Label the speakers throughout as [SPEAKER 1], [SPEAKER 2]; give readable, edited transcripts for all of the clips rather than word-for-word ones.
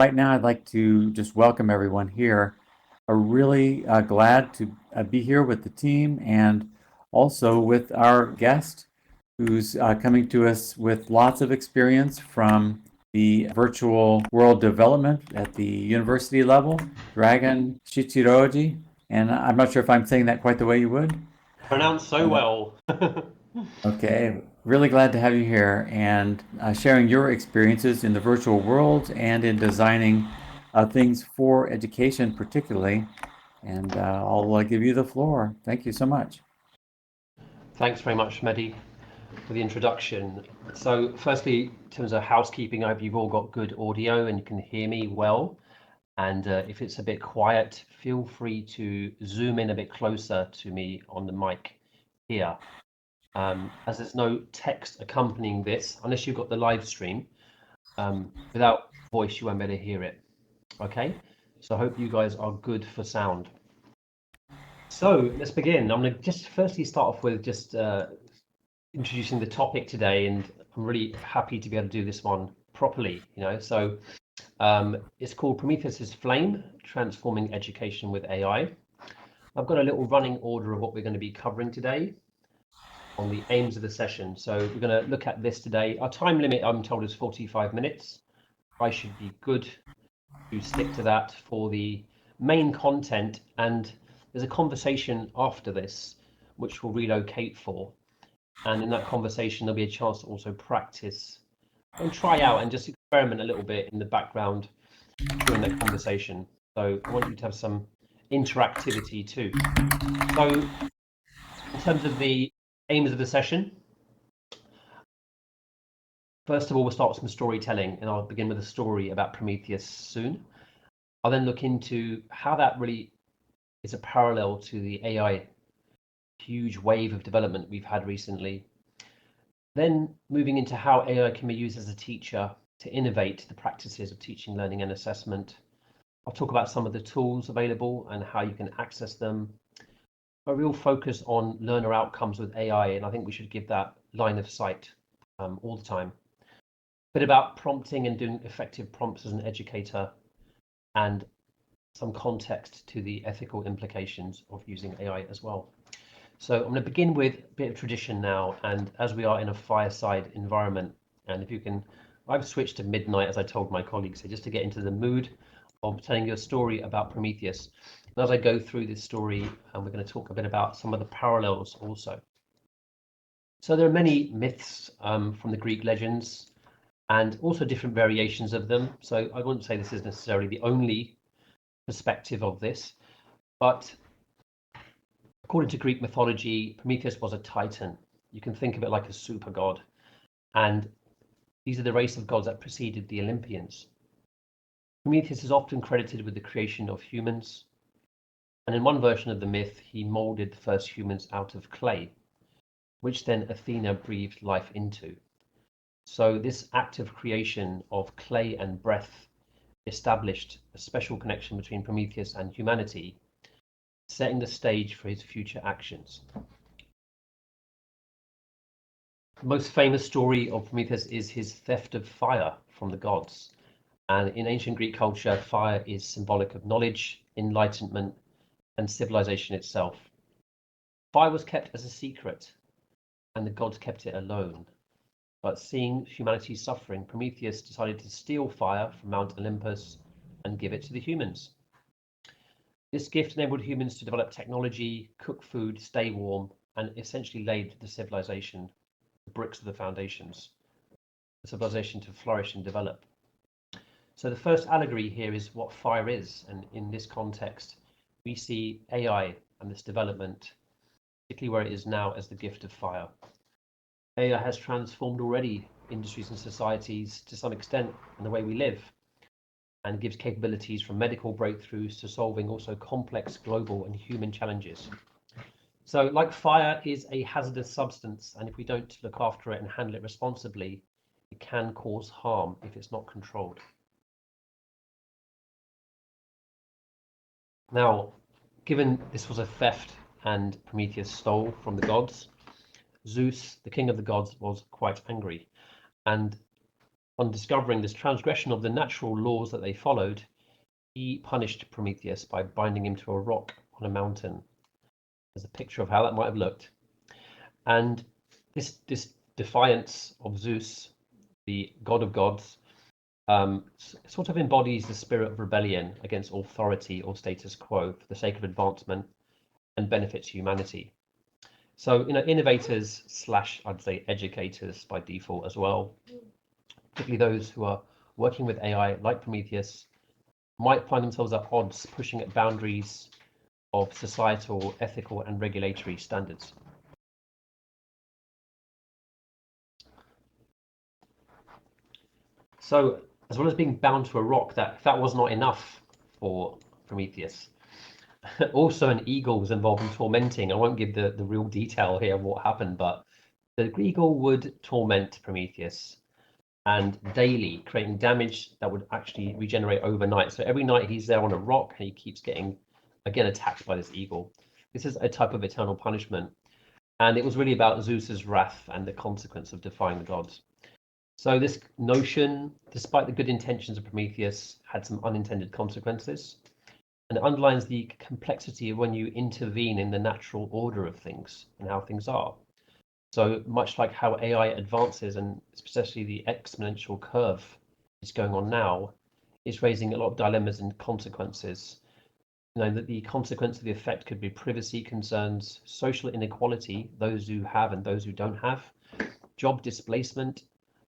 [SPEAKER 1] Right now, I'd like to just welcome everyone here. I'm really glad to be here with the team and also with our guest who's coming to us with lots of experience from the virtual world development at the university level, Dragon Shichiroji. And I'm not sure if I'm saying that quite the way you would.
[SPEAKER 2] Pronounced so well.
[SPEAKER 1] Okay, really glad to have you here and sharing your experiences in the virtual world and in designing things for education, particularly. And I'll give you the floor. Thank you so much.
[SPEAKER 2] Thanks very much, Mehdi, for the introduction. So, firstly, in terms of housekeeping, I hope you've all got good audio and you can hear me well. And if it's a bit quiet, feel free to zoom in a bit closer to me on the mic here. As there's no text accompanying this, unless you've got the live stream, without voice, you won't be able to hear it. Okay, so I hope you guys are good for sound. So let's begin. I'm going to just firstly start off with just introducing the topic today, and I'm really happy to be able to do this one properly. So it's called Prometheus's Flame: Transforming Education with AI. I've got a little running order of what we're going to be covering today on the aims of the session. So we're going to look at this today. Our time limit, I'm told, is 45 minutes. I should be good to stick to that for the main content, and there's a conversation after this which we'll relocate for, and in that conversation there'll be a chance to also practice and try out and just experiment a little bit in the background during that conversation. So I want you to have some interactivity too. So in terms of the aims of the session, first of all, we'll start with some storytelling, and I'll begin with a story about Prometheus soon. I'll then look into how that really is a parallel to the AI huge wave of development we've had recently. Then moving into how AI can be used as a teacher to innovate the practices of teaching, learning, and assessment. I'll talk about some of the tools available and how you can access them. A real focus on learner outcomes with AI, and I think we should give that line of sight all the time. A bit about prompting and doing effective prompts as an educator, and some context to the ethical implications of using AI as well. So I'm going to begin with a bit of tradition now, and as we are in a fireside environment, and if you can, I've switched to midnight as I told my colleagues, so just to get into the mood of telling you a story about Prometheus. And as I go through this story, we're going to talk a bit about some of the parallels also. So there are many myths from the Greek legends and also different variations of them. So I wouldn't say this is necessarily the only perspective of this, but according to Greek mythology, Prometheus was a titan. You can think of it like a super god. And these are the race of gods that preceded the Olympians. Prometheus is often credited with the creation of humans. And in one version of the myth, he molded the first humans out of clay, which then Athena breathed life into. So this act of creation of clay and breath established a special connection between Prometheus and humanity, setting the stage for his future actions. The most famous story of Prometheus is his theft of fire from the gods. And in ancient Greek culture, fire is symbolic of knowledge, enlightenment, and civilization itself. Fire was kept as a secret, and the gods kept it alone. But seeing humanity suffering, Prometheus decided to steal fire from Mount Olympus and give it to the humans. This gift enabled humans to develop technology, cook food, stay warm, and essentially laid the civilization, the bricks of the foundations, the civilization to flourish and develop. So the first allegory here is what fire is, and in this context, we see AI and this development, particularly where it is now, as the gift of fire. AI has transformed already industries and societies to some extent in the way we live, and gives capabilities from medical breakthroughs to solving also complex global and human challenges. So like fire is a hazardous substance, and if we don't look after it and handle it responsibly, it can cause harm if it's not controlled. Now, given this was a theft and Prometheus stole from the gods, Zeus, the king of the gods, was quite angry, and on discovering this transgression of the natural laws that they followed, he punished Prometheus by binding him to a rock on a mountain. There's a picture of how that might have looked. And this defiance of Zeus, the god of gods, sort of embodies the spirit of rebellion against authority or status quo for the sake of advancement and benefit to humanity. So, innovators / I'd say educators by default as well, particularly those who are working with AI like Prometheus, might find themselves at odds pushing at boundaries of societal, ethical, and regulatory standards. So, as well as being bound to a rock, that was not enough for Prometheus. Also, an eagle was involved in tormenting. I won't give the real detail here of what happened, but the eagle would torment Prometheus and daily, creating damage that would actually regenerate overnight. So every night he's there on a rock and he keeps getting, again, attacked by this eagle. This is a type of eternal punishment. And it was really about Zeus's wrath and the consequence of defying the gods. So this notion, despite the good intentions of Prometheus, had some unintended consequences. And it underlines the complexity of when you intervene in the natural order of things and how things are. So much like how AI advances, and especially the exponential curve is going on now, is raising a lot of dilemmas and consequences. That the consequence of the effect could be privacy concerns, social inequality, those who have and those who don't have, job displacement,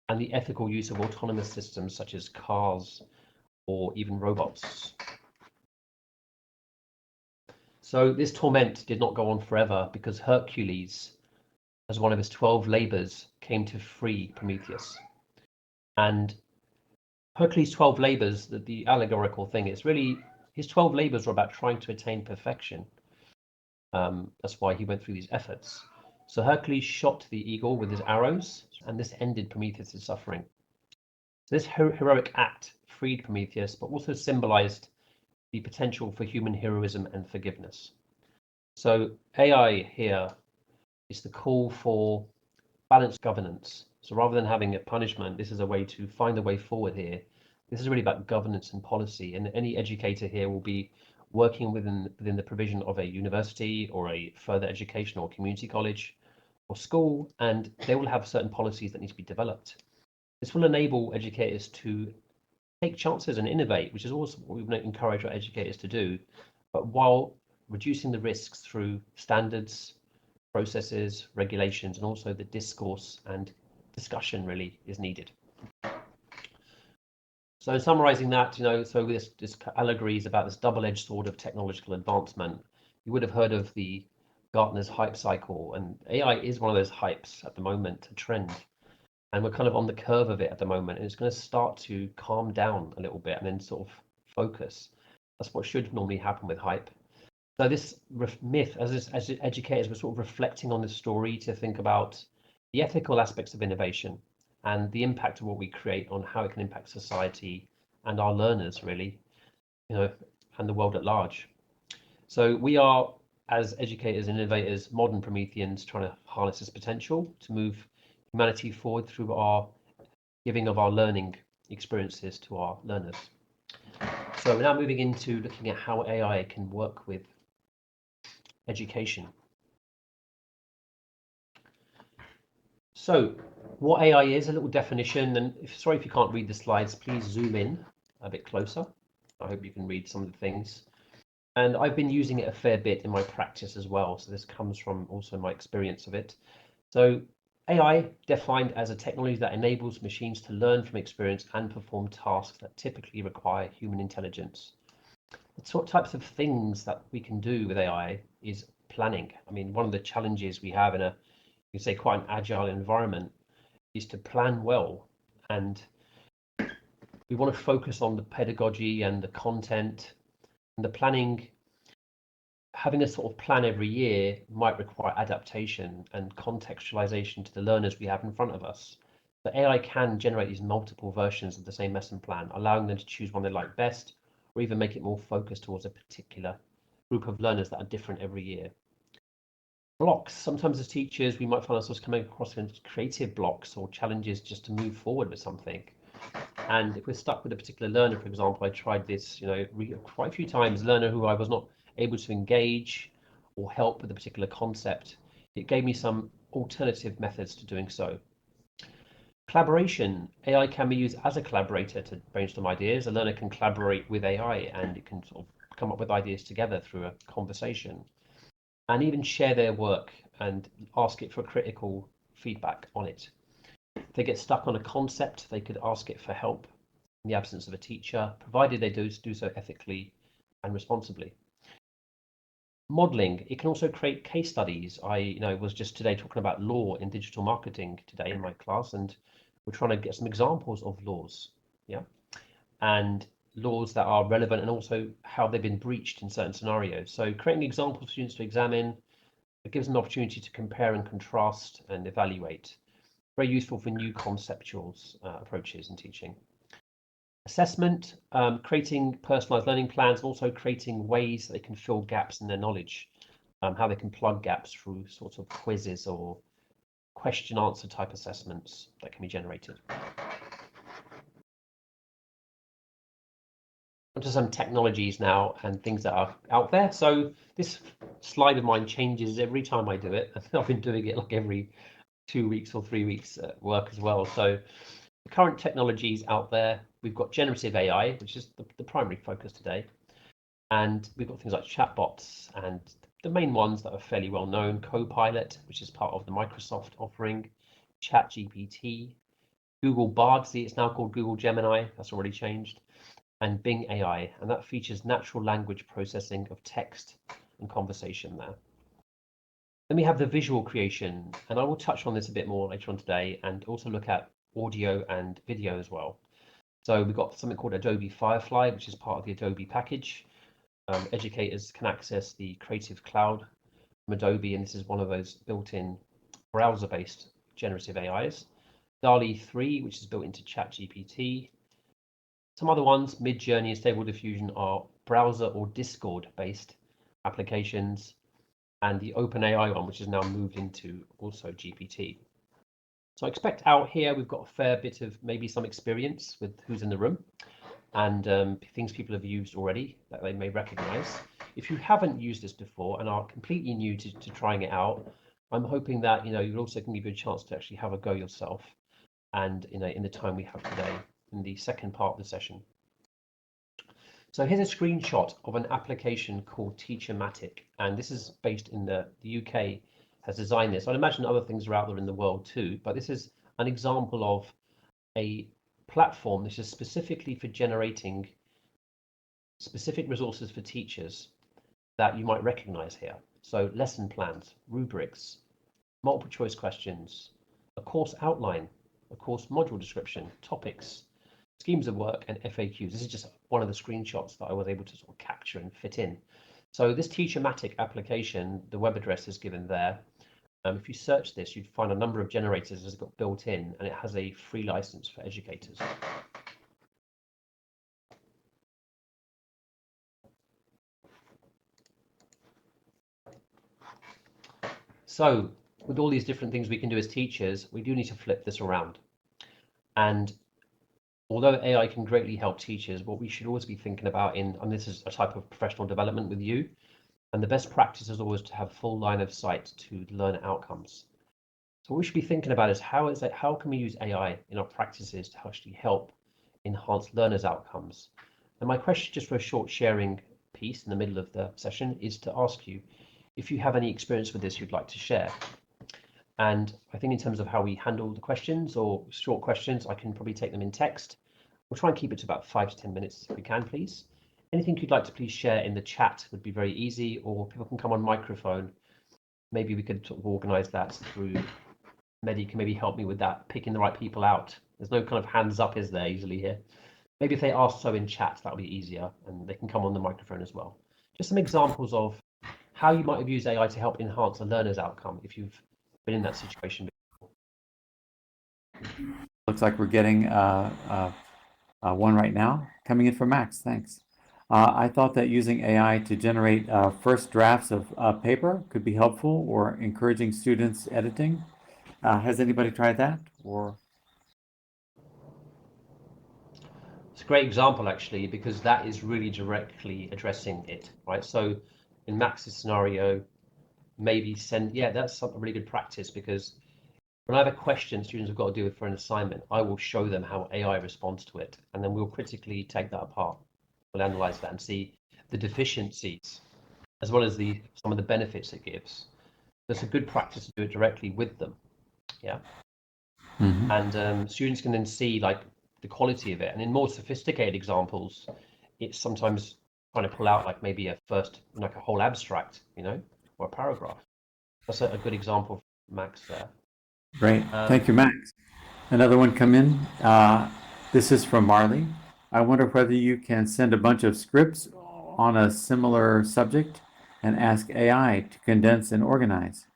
[SPEAKER 2] and the ethical use of autonomous systems such as cars or even robots. So this torment did not go on forever because Hercules, as one of his 12 labors, came to free Prometheus. And Hercules' 12 labors, the allegorical thing, is really his 12 labors were about trying to attain perfection. That's why he went through these efforts. So Hercules shot the eagle with his arrows, and this ended Prometheus' suffering. So this heroic act freed Prometheus, but also symbolized the potential for human heroism and forgiveness. So AI here is the call for balanced governance. So rather than having a punishment, this is a way to find a way forward here. This is really about governance and policy, and any educator here will be working within the provision of a university or a further education or community college or school, and they will have certain policies that need to be developed. This will enable educators to take chances and innovate, which is also what we encourage our educators to do, but while reducing the risks through standards, processes, regulations, and also the discourse and discussion really is needed. So summarizing that, so this allegory is about this double-edged sword of technological advancement. You would have heard of the Gartner's hype cycle, and AI is one of those hypes at the moment, a trend. And we're kind of on the curve of it at the moment, and it's going to start to calm down a little bit and then sort of focus. That's what should normally happen with hype. So this myth, as educators, we're sort of reflecting on this story to think about the ethical aspects of innovation and the impact of what we create on how it can impact society and our learners, really, and the world at large. So we are, as educators and innovators, modern Prometheans, trying to harness this potential to move humanity forward through our giving of our learning experiences to our learners. So we're now moving into looking at how AI can work with education. So what AI is, a little definition, and sorry if you can't read the slides, please zoom in a bit closer. I hope you can read some of the things. And I've been using it a fair bit in my practice as well, so this comes from also my experience of it. So AI defined as a technology that enables machines to learn from experience and perform tasks that typically require human intelligence. The sort of types of things that we can do with AI is planning. I mean, one of the challenges we have in a, you say, quite an agile environment is to plan well, and we want to focus on the pedagogy and the content and the planning. Having a sort of plan every year might require adaptation and contextualization to the learners we have in front of us. But AI can generate these multiple versions of the same lesson plan, allowing them to choose one they like best, or even make it more focused towards a particular group of learners that are different every year. Blocks. Sometimes as teachers, we might find ourselves coming across creative blocks or challenges just to move forward with something. And if we're stuck with a particular learner, for example, I tried this, quite a few times, learner who I was not able to engage or help with a particular concept, it gave me some alternative methods to doing so. Collaboration. AI can be used as a collaborator to brainstorm ideas. A learner can collaborate with AI and it can sort of come up with ideas together through a conversation and even share their work and ask it for critical feedback on it. If they get stuck on a concept, they could ask it for help in the absence of a teacher, provided they do so ethically and responsibly. Modeling, it can also create case studies. I was just today talking about law in digital marketing today in my class, and we're trying to get some examples of laws, yeah, and laws that are relevant and also how they've been breached in certain scenarios. So creating examples for students to examine, it gives them an opportunity to compare and contrast and evaluate. Very useful for new conceptual approaches in teaching. Assessment, creating personalized learning plans, and also creating ways that they can fill gaps in their knowledge, how they can plug gaps through sorts of quizzes or question answer type assessments that can be generated. Onto some technologies now and things that are out there. So this slide of mine changes every time I do it. I've been doing it like every 2 weeks or 3 weeks at work as well. So the current technologies out there, we've got generative AI, which is the primary focus today. And we've got things like chatbots and the main ones that are fairly well known, Copilot, which is part of the Microsoft offering, ChatGPT, Google Bard, see it's now called Google Gemini, that's already changed, and Bing AI, and that features natural language processing of text and conversation there. Then we have the visual creation, and I will touch on this a bit more later on today and also look at audio and video as well. So we've got something called Adobe Firefly, which is part of the Adobe package. Educators can access the Creative Cloud from Adobe, and this is one of those built-in browser-based generative AIs. DALL-E 3, which is built into ChatGPT. Some other ones, Midjourney and Stable Diffusion, are browser or Discord-based applications, and the OpenAI one, which is now moved into also GPT. So I expect out here we've got a fair bit of maybe some experience with who's in the room and things people have used already that they may recognize. If you haven't used this before and are completely new to trying it out, I'm hoping that you also can give you a chance to actually have a go yourself and in the time we have today in the second part of the session. So here's a screenshot of an application called Teachermatic, and this is based in the UK has designed this. I'd imagine other things are out there in the world too, but this is an example of a platform. This is specifically for generating specific resources for teachers that you might recognize here. So lesson plans, rubrics, multiple choice questions, a course outline, a course module description, topics, schemes of work, and FAQs. This is just one of the screenshots that I was able to sort of capture and fit in. So this Teachermatic application, the web address is given there. If you search this, you'd find a number of generators that's got built in, and it has a free license for educators. So with all these different things we can do as teachers, we do need to flip this around. And although AI can greatly help teachers, what we should always be thinking about and this is a type of professional development with you, and the best practice is always to have full line of sight to learner outcomes. So what we should be thinking about is how can we use AI in our practices to actually help enhance learners' outcomes? And my question, just for a short sharing piece in the middle of the session, is to ask you if you have any experience with this you'd like to share. And I think in terms of how we handle the questions or short questions, I can probably take them in text. We'll try and keep it to about 5 to 10 minutes if we can, please. Anything you'd like to please share in the chat would be very easy, or people can come on microphone. Maybe we could sort of organize that through Mehdi can maybe help me with that, picking the right people out. There's no kind of hands up, is there, usually here? Maybe if they ask so in chat, that'll be easier, and they can come on the microphone as well. Just some examples of how you might have used AI to help enhance a learner's outcome if you've been in that situation before.
[SPEAKER 1] Looks like we're getting one right now. Coming in from Max, thanks. I thought that using AI to generate first drafts of paper could be helpful or encouraging students editing. Has anybody tried that? Or
[SPEAKER 2] great example actually, because that is really directly addressing it, right? So in Max's scenario, maybe that's a really good practice, because when I have a question students have got to do for an assignment, I will show them how AI responds to it, and then we'll critically take that apart. We'll analyze that and see the deficiencies as well as some of the benefits it gives. That's a good practice to do it directly with them. Yeah.
[SPEAKER 1] Mm-hmm.
[SPEAKER 2] And students can then see like the quality of it. And in more sophisticated examples, it's sometimes trying to pull out like maybe like a whole abstract, or a paragraph. That's a good example, Max, there.
[SPEAKER 1] Great. Thank you, Max. Another one come in. This is from Marley. I wonder whether you can send a bunch of scripts on a similar subject and ask AI to condense and organize.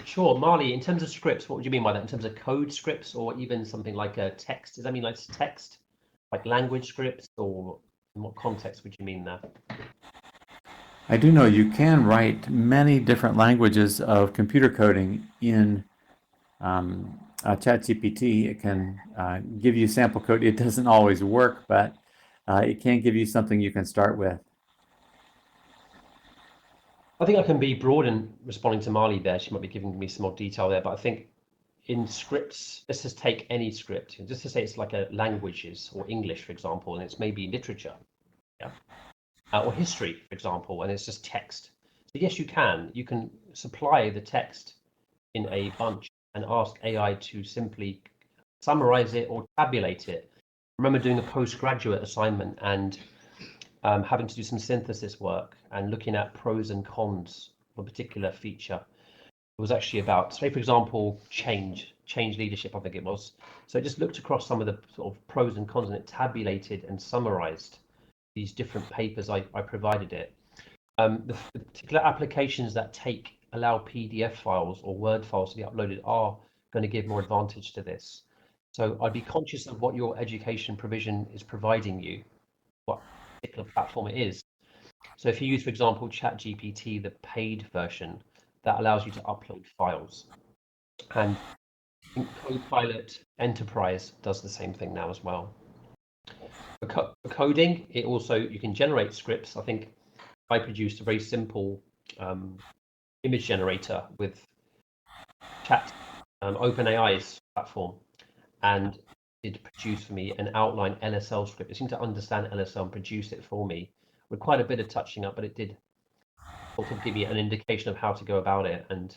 [SPEAKER 2] Sure, Marley, in terms of scripts, what would you mean by that? In terms of code scripts, or even something like a text? Does that mean like text, like language scripts, or in what context would you mean there?
[SPEAKER 1] I do know you can write many different languages of computer coding in ChatGPT. It can give you sample code. It doesn't always work, but it can give you something you can start with.
[SPEAKER 2] I think I can be broad in responding to Marley there. She might be giving me some more detail there, but I think in scripts, let's just take any script, just to say it's like a languages or English, for example, and it's maybe literature, yeah, or history, for example, and it's just text. So yes, you can supply the text in a bunch and ask AI to simply summarize it or tabulate it. I remember doing a postgraduate assignment and having to do some synthesis work and looking at pros and cons of a particular feature. It was actually about, say, for example, change leadership, I think it was. So it just looked across some of the sort of pros and cons, and it tabulated and summarized these different papers I provided it. The particular applications that allow PDF files or Word files to be uploaded are going to give more advantage to this. So I'd be conscious of what your education provision is providing you, what particular platform it is. So if you use, for example, ChatGPT, the paid version, that allows you to upload files. And I think Copilot Enterprise does the same thing now as well. For coding, you can generate scripts. I think I produced a very simple image generator with OpenAI's platform, and it produced for me an outline LSL script. It seemed to understand LSL and produce it for me with quite a bit of touching up, but it did sort of give me an indication of how to go about it, and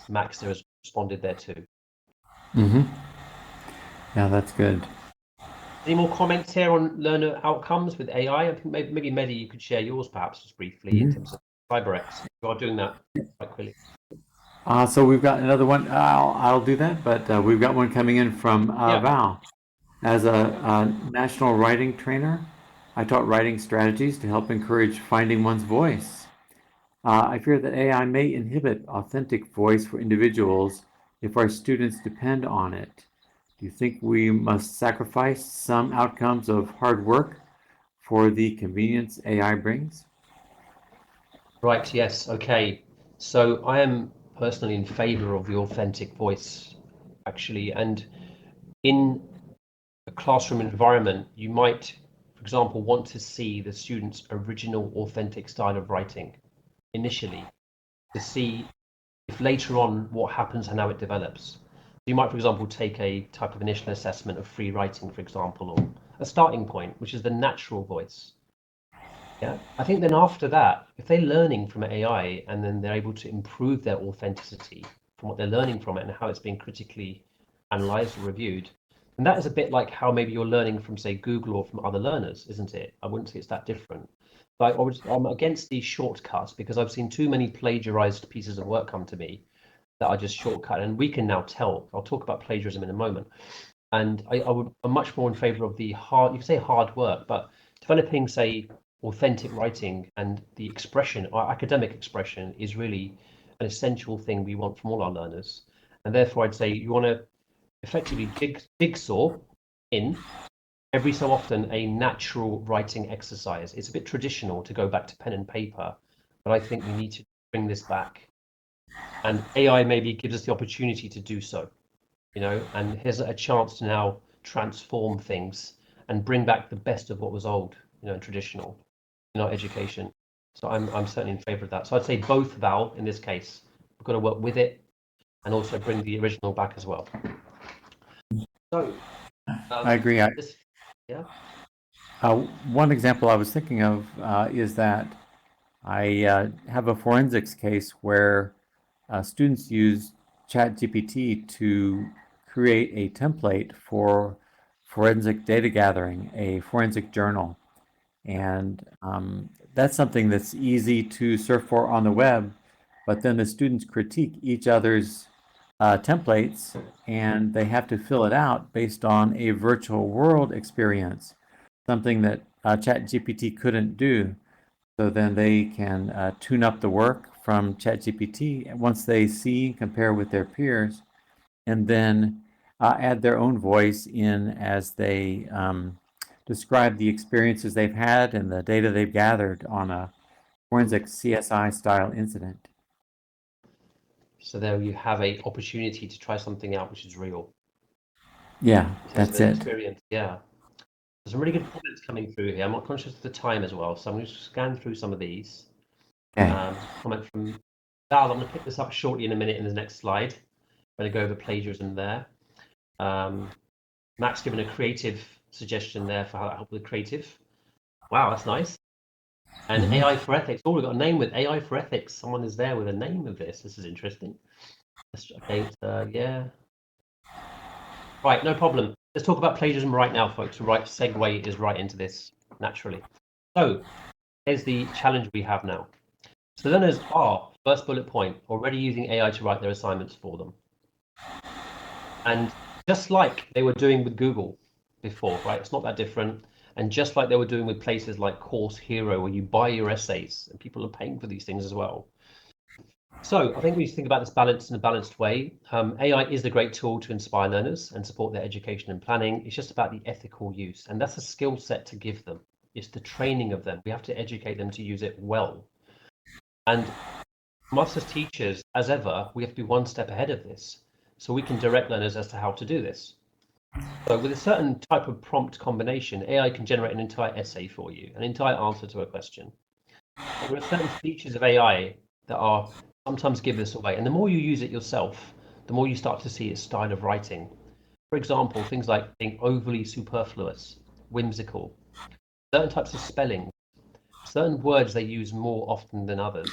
[SPEAKER 2] Max has responded there too.
[SPEAKER 1] Mm-hmm. Yeah, that's good.
[SPEAKER 2] Any more comments here on learner outcomes with AI? I think maybe Mehdi, you could share yours perhaps just briefly in terms of CyberX. You are doing that quite quickly.
[SPEAKER 1] So we've got another one. I'll do that, but we've got one coming in from Val. As a national writing trainer, I taught writing strategies to help encourage finding one's voice. I fear that AI may inhibit authentic voice for individuals if our students depend on it. Do you think we must sacrifice some outcomes of hard work for the convenience AI brings?
[SPEAKER 2] Right, yes, okay. So I am personally in favor of the authentic voice, actually. And in a classroom environment, you might, for example, want to see the student's original authentic style of writing initially to see if later on what happens and how it develops. You might, for example, take a type of initial assessment of free writing, for example, or a starting point, which is the natural voice. Yeah, I think then after that, if they're learning from AI and then they're able to improve their authenticity from what they're learning from it and how it's being critically analyzed or reviewed, and that is a bit like how maybe you're learning from, say, Google or from other learners, isn't it? I wouldn't say it's that different. But I'm against these shortcuts because I've seen too many plagiarized pieces of work come to me that are just shortcut, and we can now tell. I'll talk about plagiarism in a moment. And I'm much more in favor of the hard, you can say hard work, but developing, say, authentic writing and the expression, our academic expression, is really an essential thing we want from all our learners. And therefore, I'd say you want to effectively jigsaw in every so often a natural writing exercise. It's a bit traditional to go back to pen and paper, but I think we need to bring this back. And AI maybe gives us the opportunity to do so, and here's a chance to now transform things and bring back the best of what was old, and traditional in our education. So I'm certainly in favour of that. So I'd say both, Val, in this case. We've got to work with it and also bring the original back as well. So
[SPEAKER 1] I agree.
[SPEAKER 2] Yeah.
[SPEAKER 1] One example I was thinking of is that I have a forensics case where students use ChatGPT to create a template for forensic data gathering, a forensic journal. And that's something that's easy to surf for on the web, but then the students critique each other's templates and they have to fill it out based on a virtual world experience, something that ChatGPT couldn't do. So then they can tune up the work from ChatGPT once they see, compare with their peers, and then add their own voice in as they describe the experiences they've had and the data they've gathered on a forensic CSI style incident.
[SPEAKER 2] So there you have a opportunity to try something out which is real.
[SPEAKER 1] Yeah, that's it.
[SPEAKER 2] Experience. Yeah. There's some really good comments coming through here. I'm not conscious of the time as well, so I'm going to scan through some of these.
[SPEAKER 1] Okay.
[SPEAKER 2] Comment from Val. I'm going to pick this up shortly in a minute in the next slide. I'm going to go over plagiarism there. Max given a creative suggestion there for how to help with creative. Wow, that's nice. And AI for ethics. Oh, we've got a name with AI for ethics. Someone is there with a name of this. This is interesting. Okay, yeah. Right, no problem. Let's talk about plagiarism right now, folks. The right segue is right into this naturally. So here's the challenge we have now. So learners are, first bullet point, already using AI to write their assignments for them. And just like they were doing with Google before, right? It's not that different. And just like they were doing with places like Course Hero, where you buy your essays, and people are paying for these things as well. So I think we need to think about this balance in a balanced way. AI is a great tool to inspire learners and support their education and planning. It's just about the ethical use, and that's a skill set to give them. It's the training of them. We have to educate them to use it well. And from us as teachers, as ever, we have to be one step ahead of this, so we can direct learners as to how to do this. So with a certain type of prompt combination, AI can generate an entire essay for you, an entire answer to a question. But there are certain features of AI that are sometimes give this away. And the more you use it yourself, the more you start to see its style of writing. For example, things like being overly superfluous, whimsical, certain types of spelling, certain words they use more often than others.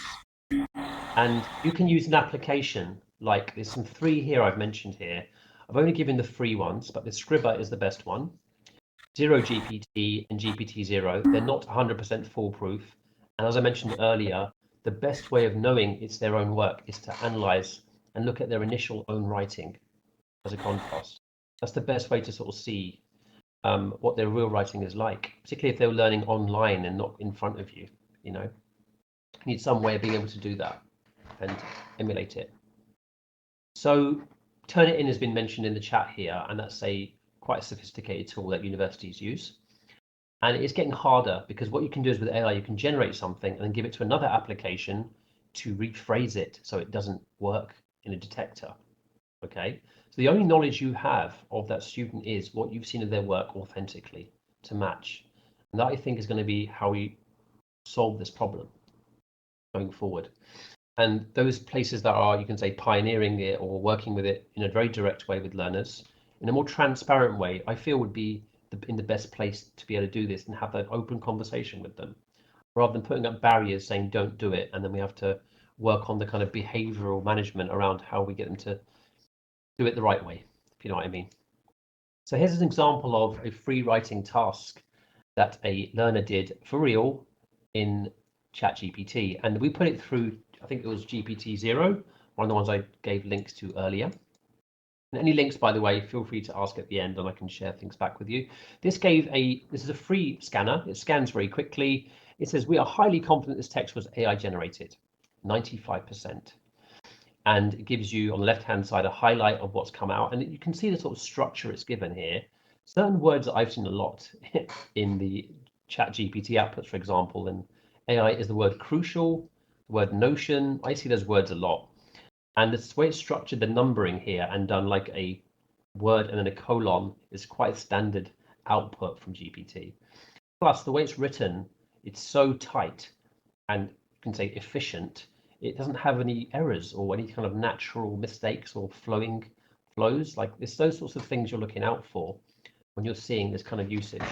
[SPEAKER 2] And you can use an application like there's some three here I've mentioned here. I've only given the free ones, but the Scribber is the best one. Zero GPT and GPT-0, they're not 100% foolproof. And as I mentioned earlier, the best way of knowing it's their own work is to analyze and look at their initial own writing as a contrast. That's the best way to sort of see what their real writing is like, particularly if they're learning online and not in front of you. You need some way of being able to do that and emulate it. So Turnitin has been mentioned in the chat here, and that's quite a sophisticated tool that universities use. And it's getting harder because what you can do is with AI, you can generate something and then give it to another application to rephrase it so it doesn't work in a detector. Okay, so the only knowledge you have of that student is what you've seen of their work authentically to match. And that I think is going to be how we solve this problem going forward. And those places that are, you can say, pioneering it or working with it in a very direct way with learners, in a more transparent way, I feel would be in the best place to be able to do this and have that open conversation with them, rather than putting up barriers saying don't do it, and then we have to work on the kind of behavioral management around how we get them to do it the right way, if you know what I mean. So here's an example of a free writing task that a learner did for real in ChatGPT, and we put it through, I think it was GPT-0, one of the ones I gave links to earlier. And any links, by the way, feel free to ask at the end and I can share things back with you. This is a free scanner. It scans very quickly. It says, we are highly confident this text was AI generated, 95%. And it gives you on the left-hand side a highlight of what's come out. And you can see the sort of structure it's given here. Certain words that I've seen a lot in the ChatGPT outputs, for example, and AI is the word crucial, the word notion. I see those words a lot. And the way it's structured the numbering here and done like a word and then a colon is quite standard output from GPT. Plus, the way it's written, it's so tight and you can say efficient. It doesn't have any errors or any kind of natural mistakes or flows. Like it's those sorts of things you're looking out for when you're seeing this kind of usage.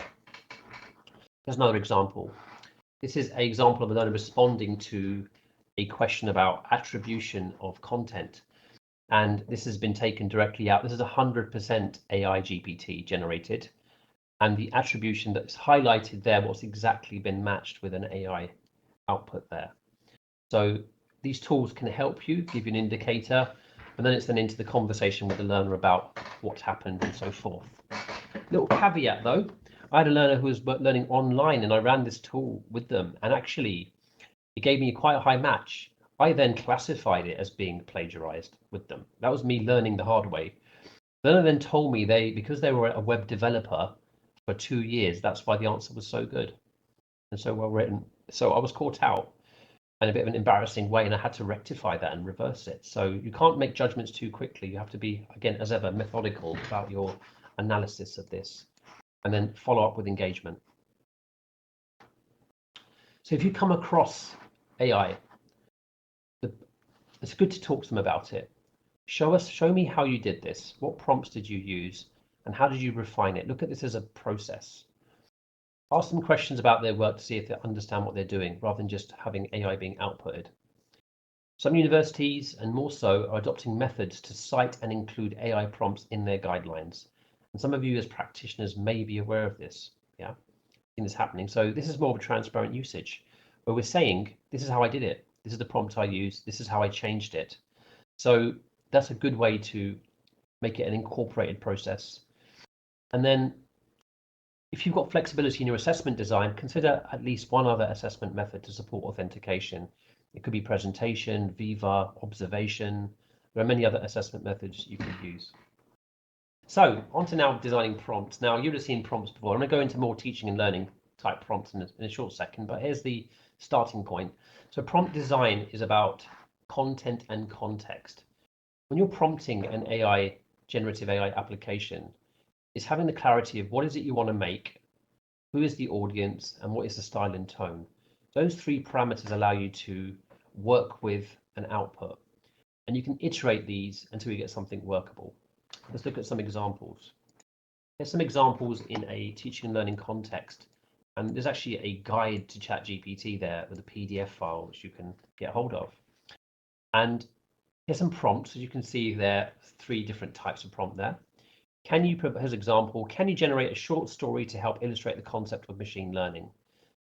[SPEAKER 2] Here's another example. This is an example of a learner responding to a question about attribution of content. And this has been taken directly out. This is 100% AI GPT generated. And the attribution that's highlighted there, what's exactly been matched with an AI output there. So these tools can help you, give you an indicator, and then it's then into the conversation with the learner about what happened and so forth. Little caveat though, I had a learner who was learning online and I ran this tool with them and actually it gave me quite a high match. I then classified it as being plagiarized with them. That was me learning the hard way. The learner then told me because they were a web developer for 2 years, that's why the answer was so good and so well written. So I was caught out in a bit of an embarrassing way and I had to rectify that and reverse it. So you can't make judgments too quickly. You have to be, again, as ever, methodical about your analysis of this and then follow up with engagement. So if you come across AI, it's good to talk to them about it. Show me how you did this. What prompts did you use and how did you refine it? Look at this as a process. Ask them questions about their work to see if they understand what they're doing rather than just having AI being outputted. Some universities, and more so, are adopting methods to cite and include AI prompts in their guidelines. And some of you as practitioners may be aware of this, yeah, in this happening. So this is more of a transparent usage where we're saying, this is how I did it. This is the prompt I used. This is how I changed it. So that's a good way to make it an incorporated process. And then if you've got flexibility in your assessment design, consider at least one other assessment method to support authentication. It could be presentation, Viva, observation. There are many other assessment methods you can use. So on to now designing prompts. Now you would have seen prompts before. I'm going to go into more teaching and learning type prompts in a short second, but here's the starting point. So prompt design is about content and context. When you're prompting an AI, generative AI application, it's having the clarity of what is it you want to make, who is the audience, and what is the style and tone. Those 3 parameters allow you to work with an output, and you can iterate these until you get something workable. Let's look at some examples. Here's some examples in a teaching and learning context, and there's actually a guide to ChatGPT there with a PDF file which you can get hold of. And here's some prompts. As you can see, there are 3 different types of prompt there. Here's an example, can you generate a short story to help illustrate the concept of machine learning?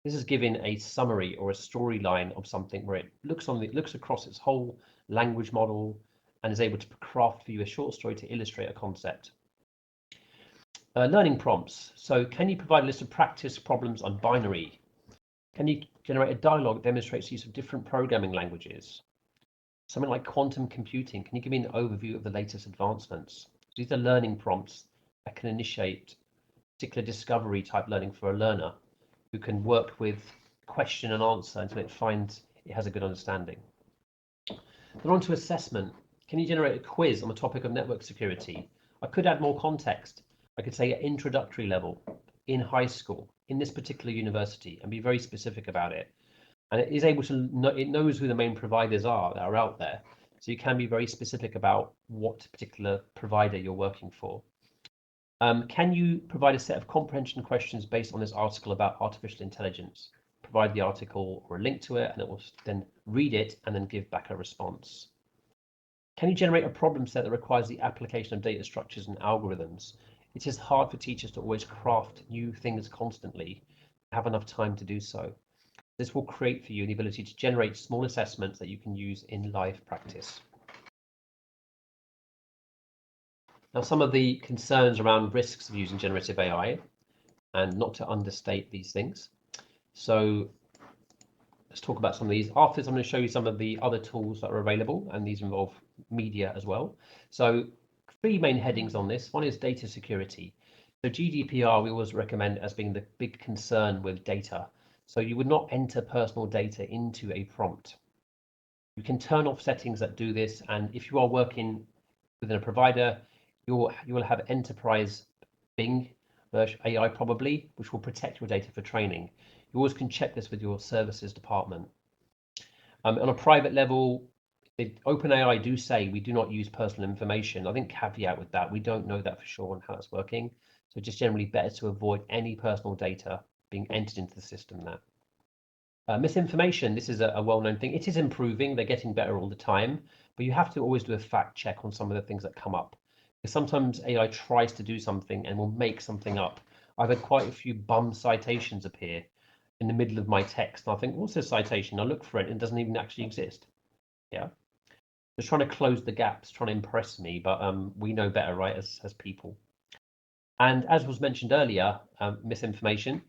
[SPEAKER 2] This is giving a summary or a storyline of something where it looks across its whole language model and is able to craft for you a short story to illustrate a concept. Learning prompts. So can you provide a list of practice problems on binary? Can you generate a dialogue that demonstrates the use of different programming languages? Something like quantum computing. Can you give me an overview of the latest advancements? These are learning prompts that can initiate particular discovery type learning for a learner who can work with question and answer until it finds it has a good understanding. Then on to assessment. Can you generate a quiz on the topic of network security? I could add more context. I could say at introductory level, in high school, in this particular university, and be very specific about it. And it is able to it knows who the main providers are that are out there. So you can be very specific about what particular provider you're working for. Can you provide a set of comprehension questions based on this article about artificial intelligence? Provide the article or a link to it, and it will then read it and then give back a response. Can you generate a problem set that requires the application of data structures and algorithms? It is hard for teachers to always craft new things constantly, have enough time to do so. This will create for you the ability to generate small assessments that you can use in live practice. Now, some of the concerns around risks of using generative AI, and not to understate these things. So let's talk about some of these. After this, I'm going to show you some of the other tools that are available, and these involve media as well. So 3 main headings on this. One is data security. So GDPR, we always recommend as being the big concern with data. So you would not enter personal data into a prompt. You can turn off settings that do this, and if you are working within a provider, you will have enterprise Bing AI probably, which will protect your data for training. You always can check this with your services department. On a private level, OpenAI do say we do not use personal information. I think caveat with that, we don't know that for sure on how that's working. So just generally better to avoid any personal data being entered into the system there. Misinformation, this is a well-known thing. It is improving, they're getting better all the time, but you have to always do a fact check on some of the things that come up. Because sometimes AI tries to do something and will make something up. I've had quite a few bum citations appear in the middle of my text. And I think, what's this citation? I look for it and it doesn't even actually exist. Yeah. Just trying to close the gaps, trying to impress me, but we know better, right, as people. And as was mentioned earlier, misinformation,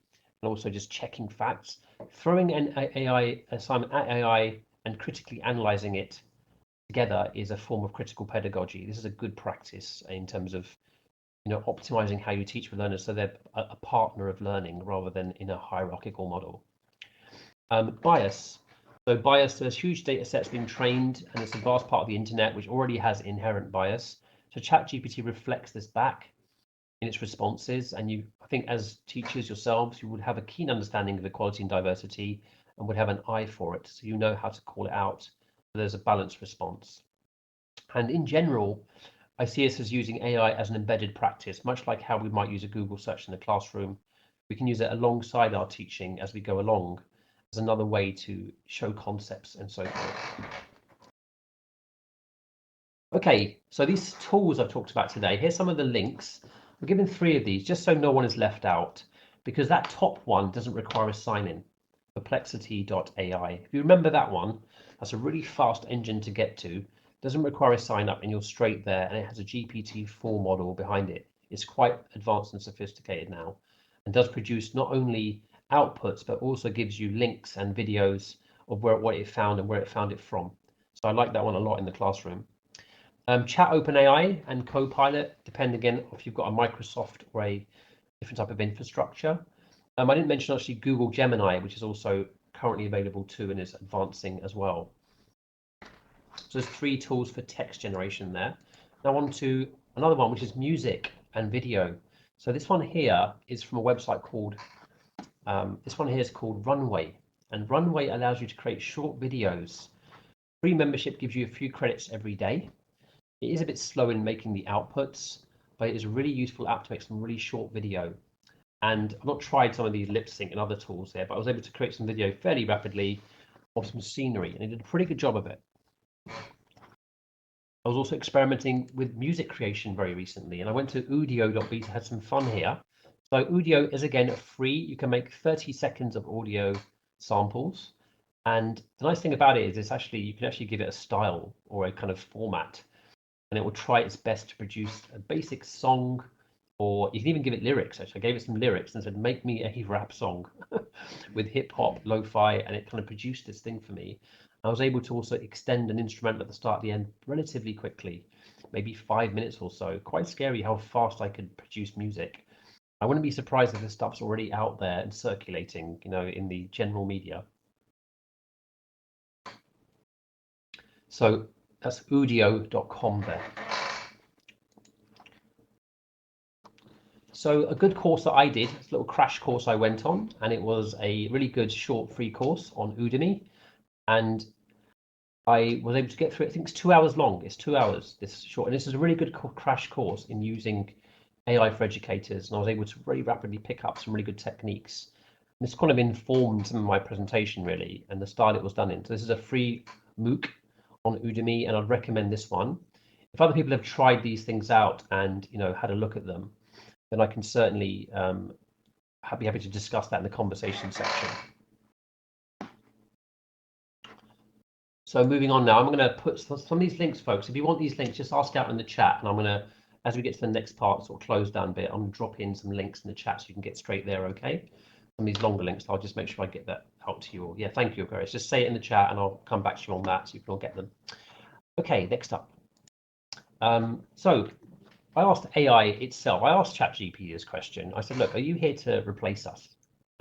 [SPEAKER 2] and also just checking facts, throwing an AI assignment at AI and critically analyzing it together is a form of critical pedagogy. This is a good practice in terms of optimizing how you teach with learners so they're a partner of learning rather than in a hierarchical model. Bias. So bias, there's huge data sets being trained, and it's a vast part of the internet which already has inherent bias. So ChatGPT reflects this back in its responses, and I think as teachers yourselves, you would have a keen understanding of equality and diversity and would have an eye for it, so you know how to call it out. So there's a balanced response. And in general, I see us as using AI as an embedded practice, much like how we might use a Google search in the classroom. We can use it alongside our teaching as we go along as another way to show concepts and so forth. Okay, so these tools I've talked about today, here's some of the links. I'm giving 3 of these just so no one is left out, because that top one doesn't require a sign-in, perplexity.ai. If you remember that one, that's a really fast engine to get to, doesn't require a sign up and you're straight there, and it has a GPT-4 model behind it. It's quite advanced and sophisticated now, and does produce not only outputs, but also gives you links and videos of what it found and where it found it from. So I like that one a lot in the classroom. Chat OpenAI and Copilot depend again if you've got a Microsoft or a different type of infrastructure. I didn't mention actually Google Gemini, which is also currently available too and is advancing as well. So there's 3 tools for text generation there. Now on to another one, which is music and video. So this one here is from a website called, Runway. And Runway allows you to create short videos. Free membership gives you a few credits every day. It is a bit slow in making the outputs, but it is a really useful app to make some really short video. And I've not tried some of these lip sync and other tools there, but I was able to create some video fairly rapidly of some scenery, and it did a pretty good job of it. I was also experimenting with music creation very recently, and I went to udio.be to have some fun here. So Udio is again free. You can make 30 seconds of audio samples. And the nice thing about it is you can actually give it a style or a kind of format, and it will try its best to produce a basic song, or you can even give it lyrics. Actually, I gave it some lyrics and said, make me a rap song with hip hop, lo-fi, and it kind of produced this thing for me. I was able to also extend an instrumental at the start, the end, relatively quickly, maybe 5 minutes or so. Quite scary how fast I could produce music. I wouldn't be surprised if this stuff's already out there and circulating, in the general media. So that's udio.com there. So a good course that I did, it's a little crash course I went on, and it was a really good short free course on Udemy. And I was able to get through it. I think it's 2 hours long. It's 2 hours, this short. And this is a really good crash course in using AI for educators. And I was able to really rapidly pick up some really good techniques. And this kind of informed some of my presentation, really, and the style it was done in. So this is a free MOOC on Udemy, and I'd recommend this one. If other people have tried these things out and had a look at them, then I can certainly be happy to discuss that in the conversation section. So moving on now, I'm going to put some of these links, folks. If you want these links, just ask out in the chat, and I'm going to, as we get to the next part, sort of close down a bit, I'm going to drop in some links in the chat so you can get straight there, okay? Some of these longer links, I'll just make sure I get that out to you all. Yeah, thank you, Aquarius. Just say it in the chat, and I'll come back to you on that so you can all get them. Okay, next up. So I asked AI itself, I asked ChatGPT this question. I said, look, are you here to replace us?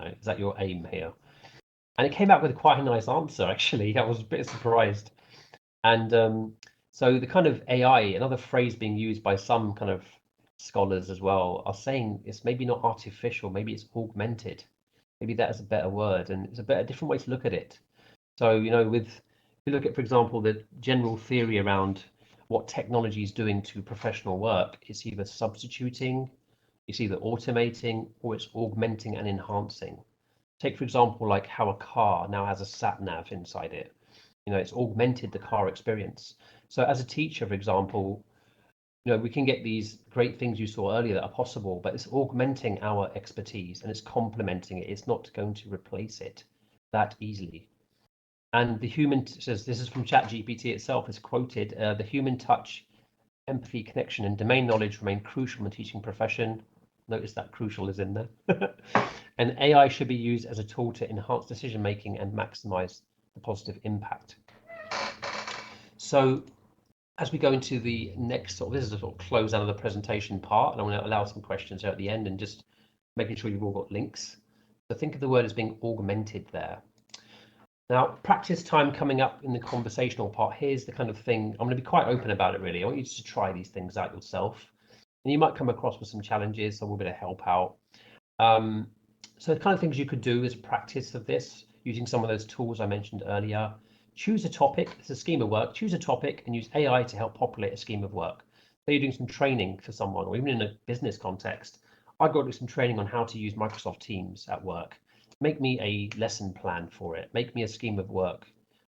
[SPEAKER 2] Is that your aim here? And it came out with quite a nice answer, actually. I was a bit surprised. And so the kind of AI, another phrase being used by some kind of scholars as well are saying it's maybe not artificial, maybe it's augmented. Maybe that is a better word, and it's a different way to look at it. So, if you look at, for example, the general theory around what technology is doing to professional work, it's either substituting, it's either automating, or it's augmenting and enhancing. Take, for example, like how a car now has a sat nav inside it. It's augmented the car experience. So as a teacher, for example, we can get these great things you saw earlier that are possible, but it's augmenting our expertise and it's complementing it. It's not going to replace it that easily. And the human says, this is from ChatGPT itself, is quoted, the human touch, empathy, connection, and domain knowledge remain crucial in the teaching profession. Notice that crucial is in there. And AI should be used as a tool to enhance decision making and maximize the positive impact. So as we go into the next this is a sort of close out of the presentation part, and I want to allow some questions here at the end and just making sure you've all got links. So think of the word as being augmented there. Now, practice time coming up in the conversational part. Here's the kind of thing, I'm going to be quite open about it really. I want you to try these things out yourself. And you might come across with some challenges, so we're going to help out. So the kind of things you could do is practice of this using some of those tools I mentioned earlier. Choose a topic, it's a scheme of work, choose a topic and use AI to help populate a scheme of work. So you're doing some training for someone, or even in a business context, I've got to do some training on how to use Microsoft Teams at work. Make me a lesson plan for it. Make me a scheme of work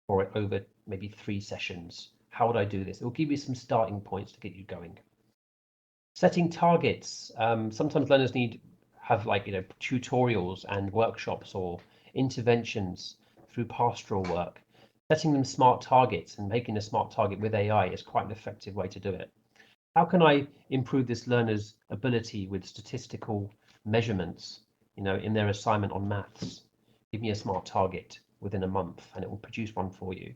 [SPEAKER 2] for it over maybe 3 sessions. How would I do this? It will give you some starting points to get you going. Setting targets. Sometimes learners have tutorials and workshops or interventions through pastoral work. Setting them smart targets and making a smart target with AI is quite an effective way to do it. How can I improve this learner's ability with statistical measurements, in their assignment on maths? Give me a smart target within a month and it will produce one for you.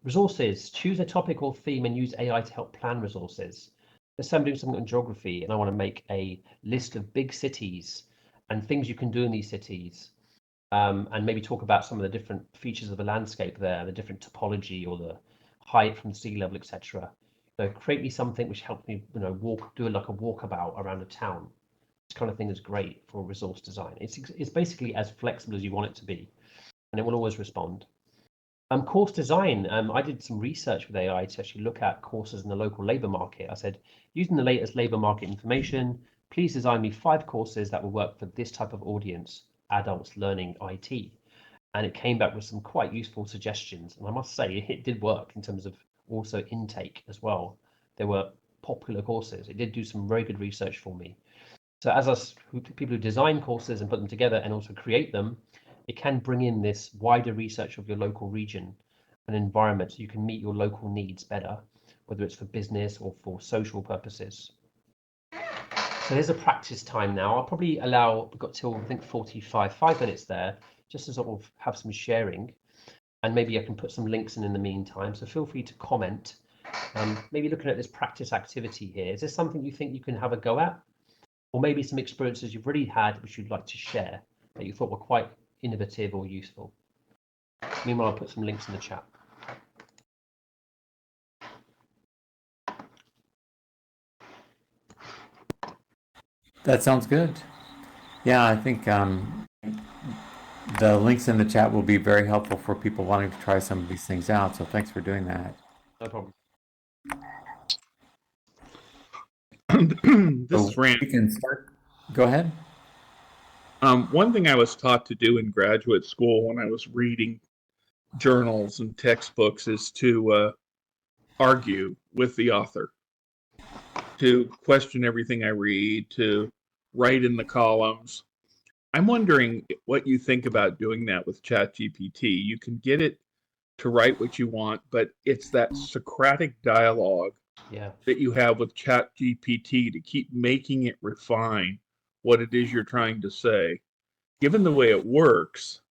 [SPEAKER 2] Resources, choose a topic or theme and use AI to help plan resources. Let's say I'm doing something on geography and I want to make a list of big cities and things you can do in these cities. And maybe talk about some of the different features of the landscape there, the different topology or the height from sea level, etc. Create me something which helps me, do like a walkabout around a town. This kind of thing is great for resource design. It's basically as flexible as you want it to be, and it will always respond. Course design. I did some research with AI to actually look at courses in the local labour market. I said, using the latest labour market information, please design me 5 courses that will work for this type of audience, adults learning IT. And it came back with some quite useful suggestions. And I must say, it did work in terms of also intake as well. There were popular courses. It did do some very good research for me. So as us people who design courses and put them together and also create them, it can bring in this wider research of your local region and environment so you can meet your local needs better, whether it's for business or for social purposes. So there's a practice time now. I'll probably allow, we've got till I think 5 minutes there, just to sort of have some sharing. And maybe I can put some links in the meantime. So feel free to comment. Maybe looking at this practice activity here, is this something you think you can have a go at? Or maybe some experiences you've already had which you'd like to share that you thought were quite innovative or useful. Meanwhile, I'll put some links in the chat.
[SPEAKER 1] That sounds good. Yeah, I think the links in the chat will be very helpful for people wanting to try some of these things out. So thanks for doing that.
[SPEAKER 2] No problem.
[SPEAKER 3] This is Rand.
[SPEAKER 1] We can start. Go ahead.
[SPEAKER 3] One thing I was taught to do in graduate school when I was reading journals and textbooks is to argue with the author, to question everything I read, to write in the columns. I'm wondering what you think about doing that with ChatGPT. You can get it to write what you want, but it's that Socratic dialogue that you have with ChatGPT to keep making it refine what it is you're trying to say. Given the way it works,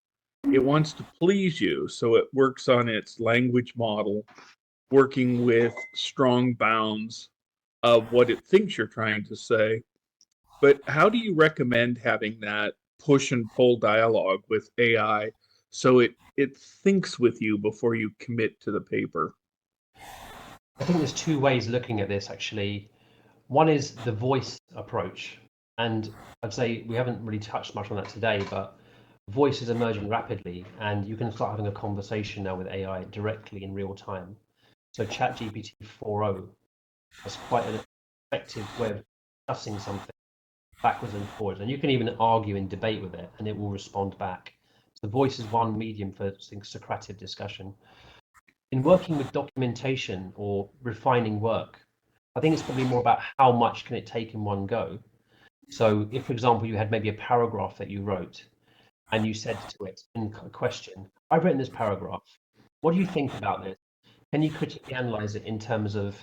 [SPEAKER 3] it wants to please you, so it works on its language model, working with strong bounds of what it thinks you're trying to say. But how do you recommend having that push and pull dialogue with AI so it thinks with you before you commit to the paper?
[SPEAKER 2] I think there's 2 ways looking at this actually. One is the voice approach, and I'd say we haven't really touched much on that today, but voice is emerging rapidly, and you can start having a conversation now with AI directly in real time. So ChatGPT 4.0 is quite an effective way of discussing something backwards and forwards, and you can even argue and debate with it, and it will respond back. So voice is one medium for Socratic discussion. In working with documentation or refining work, I think it's probably more about how much can it take in one go. So if, for example, you had maybe a paragraph that you wrote and you said to it in a question, I've written this paragraph. What do you think about this? Can you critically analyze it in terms of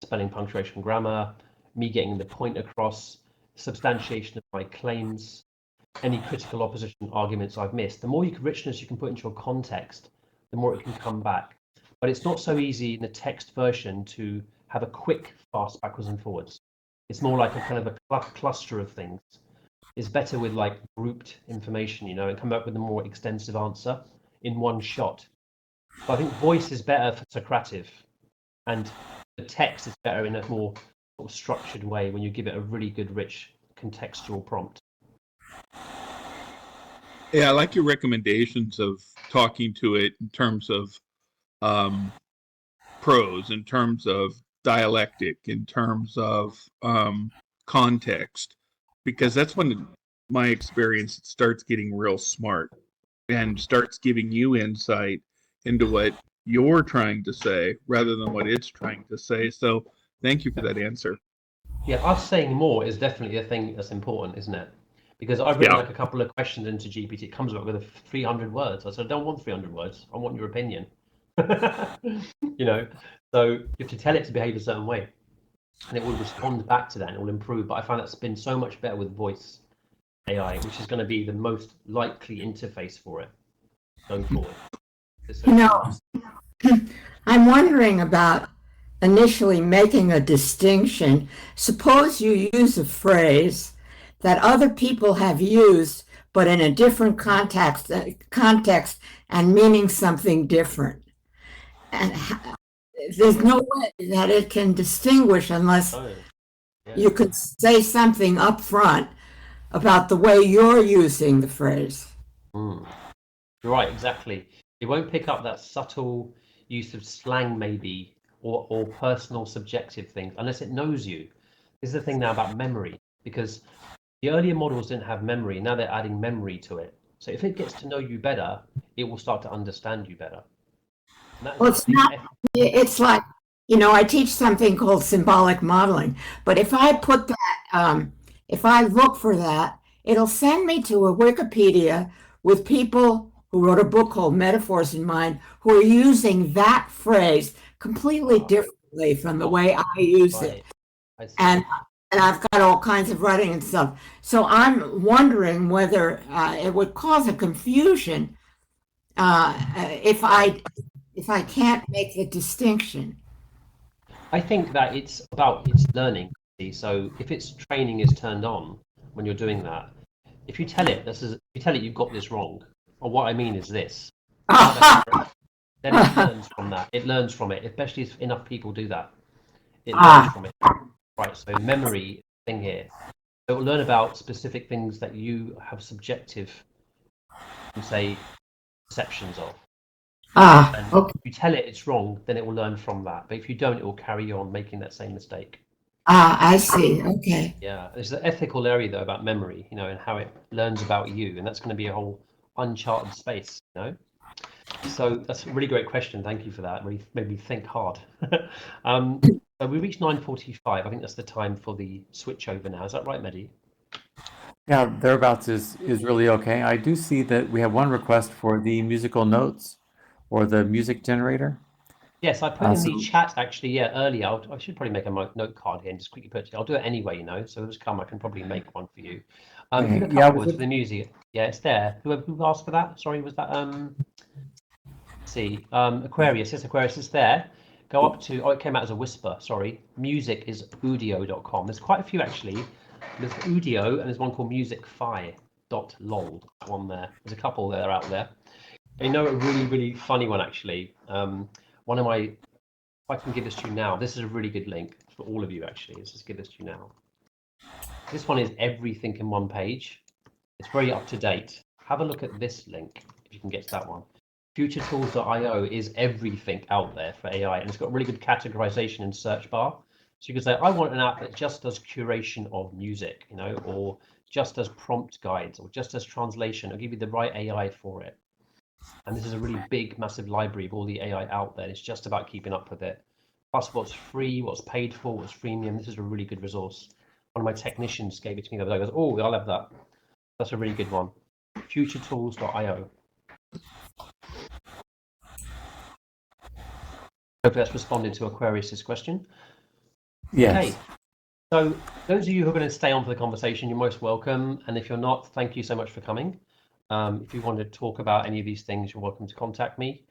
[SPEAKER 2] spelling, punctuation, grammar, me getting the point across, substantiation of my claims, any critical opposition arguments I've missed? The more richness you can put into your context, the more it can come back. But it's not so easy in the text version to have a quick, fast backwards and forwards. It's more like a kind of a cluster of things. It's better with like grouped information, you know, and come up with a more extensive answer in one shot. But I think voice is better for Socrative, and the text is better in a more sort of structured way when you give it a really good, rich, contextual prompt.
[SPEAKER 3] Yeah, I like your recommendations of talking to it in terms of prose, in terms of dialectic, in terms of context, because that's when my experience it starts getting real smart and starts giving you insight into what you're trying to say rather than what it's trying to say. So thank you for that answer.
[SPEAKER 2] Yeah, us saying more is definitely a thing that's important, isn't it? Because I've written like a couple of questions into GPT. It comes up with 300 words. I said, I don't want 300 words. I want your opinion. You know, so you have to tell it to behave a certain way, and it will respond back to that, and it will improve. But I find that's been so much better with voice AI, which is going to be the most likely interface for it going forward.
[SPEAKER 4] You know, I'm wondering about initially making a distinction. Suppose you use a phrase that other people have used, but in a different context and meaning something different. And there's no way that it can distinguish unless you could say something up front about the way you're using the phrase.
[SPEAKER 2] You're right, exactly. It won't pick up that subtle use of slang, maybe, or personal subjective things, unless it knows you. This is the thing now about memory, because the earlier models didn't have memory, now they're adding memory to it. So if it gets to know you better, it will start to understand you better.
[SPEAKER 4] Well, it's like, you know, I teach something called symbolic modeling, but if I put that, if I look for that, it'll send me to a Wikipedia with people who wrote a book called Metaphors in Mind, who are using that phrase completely differently from the way I use it. And I've got all kinds of writing and stuff. So I'm wondering whether it would cause a confusion if I can't make the distinction.
[SPEAKER 2] I think that it's about its learning. So if its training is turned on when you're doing that, if you tell it you've got this wrong, or what I mean is this, then it learns from that. It learns from it, especially if enough people do that. It learns from it. Right. So memory thing here. So it will learn about specific things that you have subjective, say, perceptions of. And
[SPEAKER 4] Okay.
[SPEAKER 2] if you tell it it's wrong, then it will learn from that. But if you don't, it will carry on making that same mistake.
[SPEAKER 4] I see. Okay.
[SPEAKER 2] Yeah, there's the ethical area though about memory, you know, and how it learns about you, and that's going to be a whole uncharted space, you know. So that's a really great question. Thank you for that. Really made me think hard. So we reached 9:45. I think that's the time for the switch over now. Is that right, Mehdi?
[SPEAKER 1] Yeah, thereabouts is really okay. I do see that we have one request for the musical notes or the music generator.
[SPEAKER 2] Yes, I put in the chat actually, yeah, earlier. I should probably make a note card here and just quickly put it. I'll do it anyway, you know. So it's come. I can probably make one for you.
[SPEAKER 1] Okay,
[SPEAKER 2] Give a couple words for the music. Yeah, it's there. Who asked for that? Sorry, was that let's see, Aquarius. Yes, Aquarius is there. Go up to. Oh, it came out as a whisper. Sorry. Music is udio.com. There's quite a few actually. There's Udio and there's one called musicfi.lol. That one there. There's a couple that are out there. You know, a really funny one actually. One of my, if I can give this to you now, this is a really good link. for all of you actually. Let's just give this to you now. This one is everything in one page. It's very up to date. Have a look at this link if you can get to that one. Futuretools.io is everything out there for AI, and it's got really good categorization in search bar. So you can say, I want an app that just does curation of music, you know, or just does prompt guides, or just does translation. I'll give you the right AI for it. And this is a really big, massive library of all the AI out there. It's just about keeping up with it. Plus what's free, what's paid for, what's freemium. This is a really good resource. One of my technicians gave it to me the other day. Goes, oh, I'll have that. That's a really good one. Futuretools.io. Hopefully that's responded to Aquarius's question.
[SPEAKER 1] Yes.
[SPEAKER 2] Okay. So those of you who are going to stay on for the conversation, you're most welcome. And if you're not, thank you so much for coming. If you want to talk about any of these things, you're welcome to contact me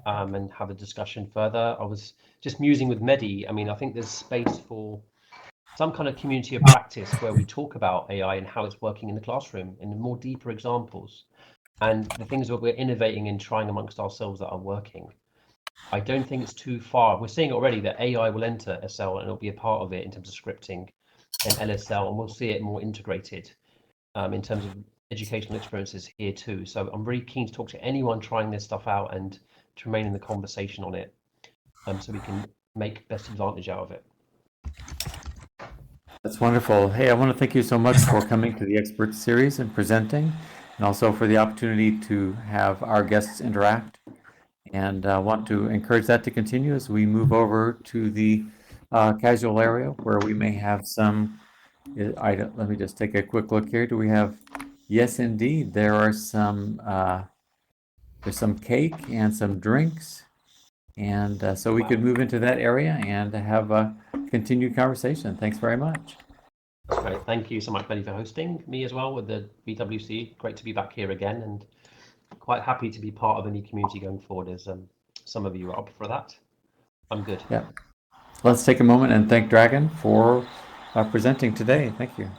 [SPEAKER 2] and have a discussion further. I was just musing with Mehdi. I mean, I think there's space for some kind of community of practice where we talk about AI and how it's working in the classroom in more deeper examples and the things that we're innovating and trying amongst ourselves that are working. I don't think it's too far. We're seeing already that AI will enter SL and it'll be a part of it in terms of scripting and LSL, and we'll see it more integrated in terms of educational experiences here too. So I'm really keen to talk to anyone trying this stuff out and to remain in the conversation on it so we can make best advantage out of it.
[SPEAKER 1] That's wonderful. Hey, I want to thank you so much for coming to the expert series and presenting, and also for the opportunity to have our guests interact. And I want to encourage that to continue as we move over to the casual area where we may have some. Let me just take a quick look here. Do we have? Yes, indeed. There are some. There's some cake and some drinks, and so we could move into that area and have a continued conversation. Thanks very much.
[SPEAKER 2] That's great. Thank you so much, Benny, for hosting me as well with the BWC. Great to be back here again, and quite happy to be part of any community going forward as some of you are up for that. I'm good.
[SPEAKER 1] Yeah. Let's take a moment and thank Dragon for presenting today. Thank you.